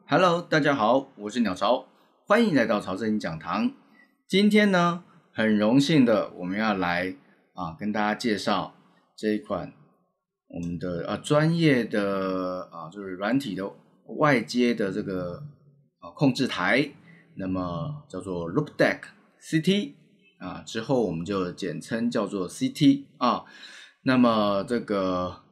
Hello， 大家好，我是鸟巢，欢迎来到曹正英讲堂。今天呢，很荣幸的我们要来跟大家介绍这一款我们的专业的就是软体的外接的这个控制台，那么叫做 Loupedeck CT 之后我们就简称叫做 CT 那么这个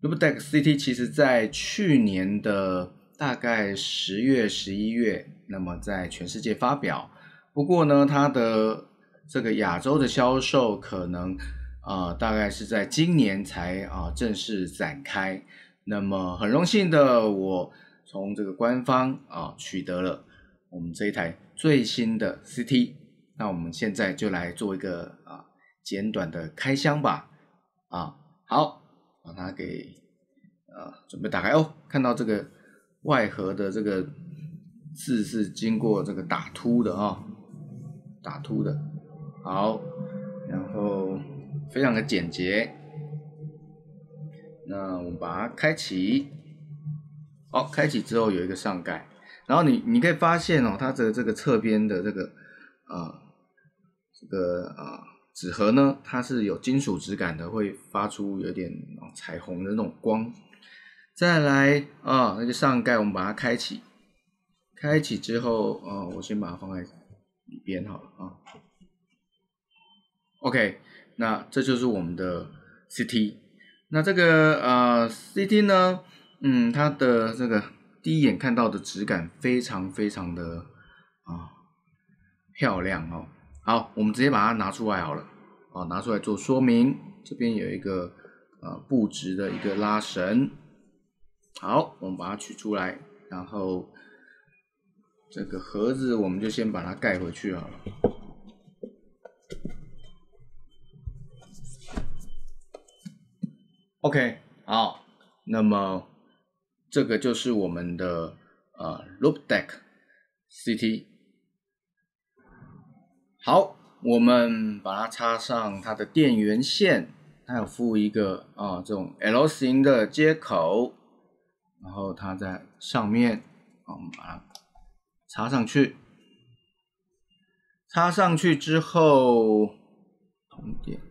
Loupedeck CT 其实在去年的大概10月、11月，那么在全世界发表。不过呢，它的这个亚洲的销售可能大概是在今年才正式展开。那么很荣幸的，我从这个官方取得了我们这一台最新的 CT。那我们现在就来做一个简短的开箱吧。好，把它给准备打开哦。看到这个外盒的这个字是经过这个打凸的打凸的。好，然后非常的简洁。那我们把它开启。好，开启之后有一个上盖，然后你可以发现它的这个侧边的这个纸盒呢，它是有金属质感的，会发出有点彩虹的那种光。再来那个上盖我们把它开启，开启之后我先把它放在里边好了OK， 那这就是我们的 CT。那这个CT 呢，它的这个第一眼看到的质感非常非常的漂亮好，我们直接把它拿出来好了拿出来做说明。这边有一个布置的一个拉绳。好，我们把它取出来，然后这个盒子我们就先把它盖回去好了。OK， 好，那么这个就是我们的Loupedeck CT。好，我们把它插上它的电源线，它有附一个这种 L 型的接口，然后它在上面我们把它插上去。插上去之后通电。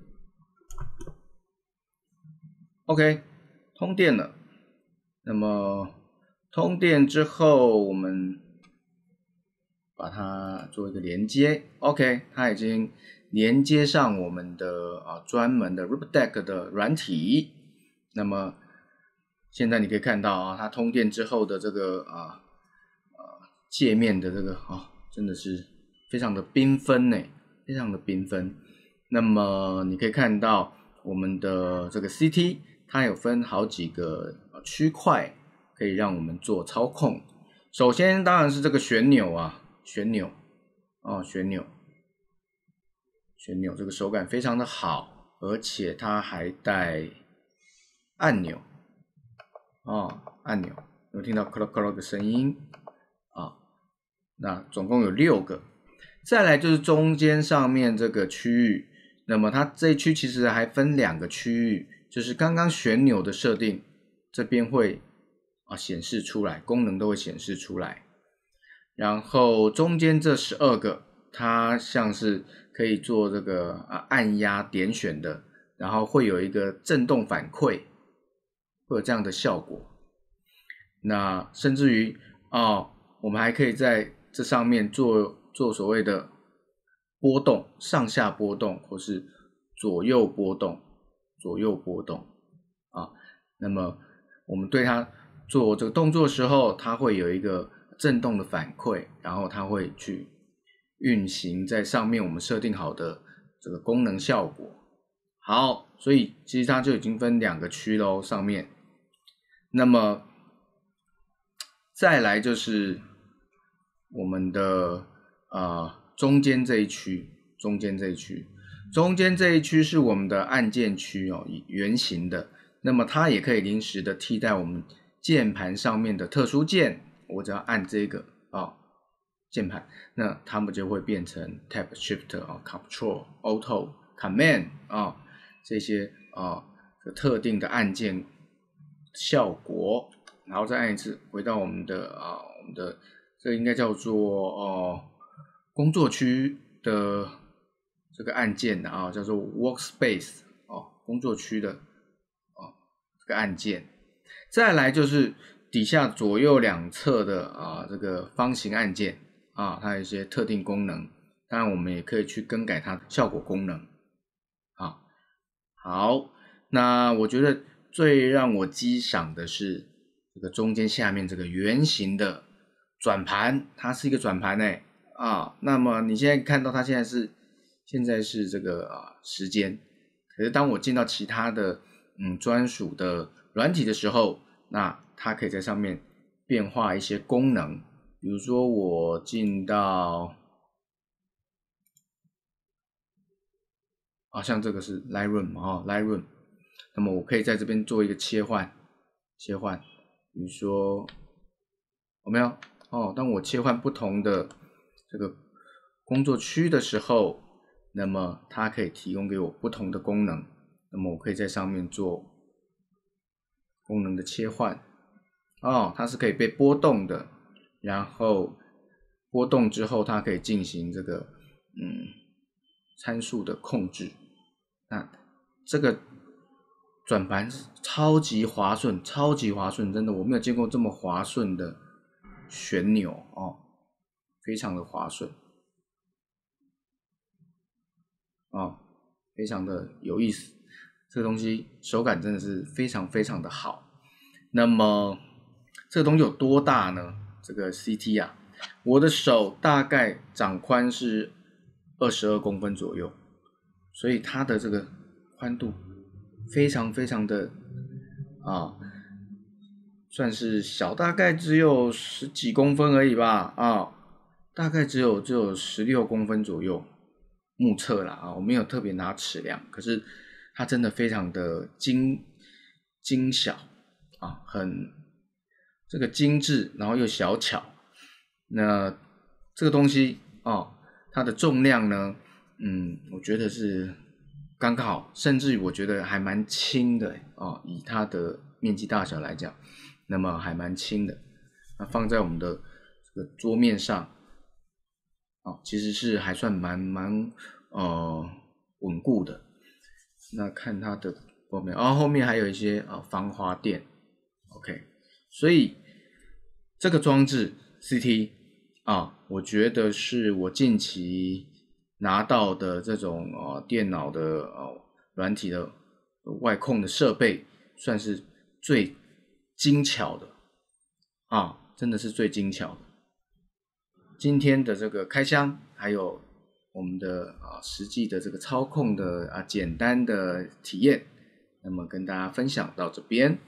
OK， 通电了。那么通电之后，我们把它做一个连接。OK， 它已经连接上我们的专门的 Loupedeck 的软体。那么现在你可以看到它通电之后的这个界面的这个真的是非常的缤纷呢，非常的缤纷。那么你可以看到我们的这个 CT， 它有分好几个区块可以让我们做操控。首先当然是这个旋钮旋钮这个手感非常的好，而且它还带按钮按钮，有听到咯咯咯的声音那总共有6个。再来就是中间上面这个区域，那么它这一区其实还分2个区域，就是刚刚旋钮的设定，这边会显示出来，功能都会显示出来。然后中间这12个，它像是可以做这个按压点选的，然后会有一个震动反馈，会有这样的效果。那甚至于我们还可以在这上面做所谓的波动，上下波动或是左右波动那么我们对它做这个动作的时候，它会有一个震动的反馈，然后它会去运行在上面我们设定好的这个功能效果。好，所以其实它就已经分2个区咯，上面。那么再来就是我们的中间这一区是我们的按键区圆形的。那么它也可以临时的替代我们键盘上面的特殊键，我只要按这个键盘，那它们就会变成 Tab Shift Control Auto Command 这些特定的按键效果。然后再按一次，回到我们的这应该叫做工作区的这个按键的叫做 Workspace 工作区的这个按键。再来就是底下左右两侧的这个方形按键它有一些特定功能，当然我们也可以去更改它的效果功能。好，那我觉得最让我激赏的是这个中间下面这个圆形的转盘，它是一个转盘那么你现在看到它现在是这个时间，可是当我进到其他的专属的软体的时候，那它可以在上面变化一些功能，比如说我进到像这个是 Lightroom Lightroom， 那么我可以在这边做一个切换，比如说有没有当我切换不同的这个工作区的时候，那么它可以提供给我不同的功能，那么我可以在上面做功能的切换它是可以被波动的，然后波动之后它可以进行这个参数的控制。那这个转盘超级滑顺，真的我没有见过这么滑顺的旋钮非常的滑顺非常的有意思，这个东西手感真的是非常非常的好。那么这个东西有多大呢？这个 CT 我的手大概掌宽是22公分左右，所以它的这个宽度非常非常的算是小，大概只有10几公分而已吧大概只有16公分左右，目测啦我没有特别拿尺量，可是它真的非常的精小很这个精致，然后又小巧。那这个东西它的重量呢我觉得是刚刚好，甚至于我觉得还蛮轻的以它的面积大小来讲，那么还蛮轻的。那放在我们的这个桌面上其实是还算蛮稳固的。那看它的后面后面还有一些防滑垫 OK， 所以这个装置 CT我觉得是我近期拿到的这种电脑的软体的外控的设备，算是最精巧的真的是最精巧的。今天的这个开箱还有我们的实际的这个操控的简单的体验，那么跟大家分享到这边。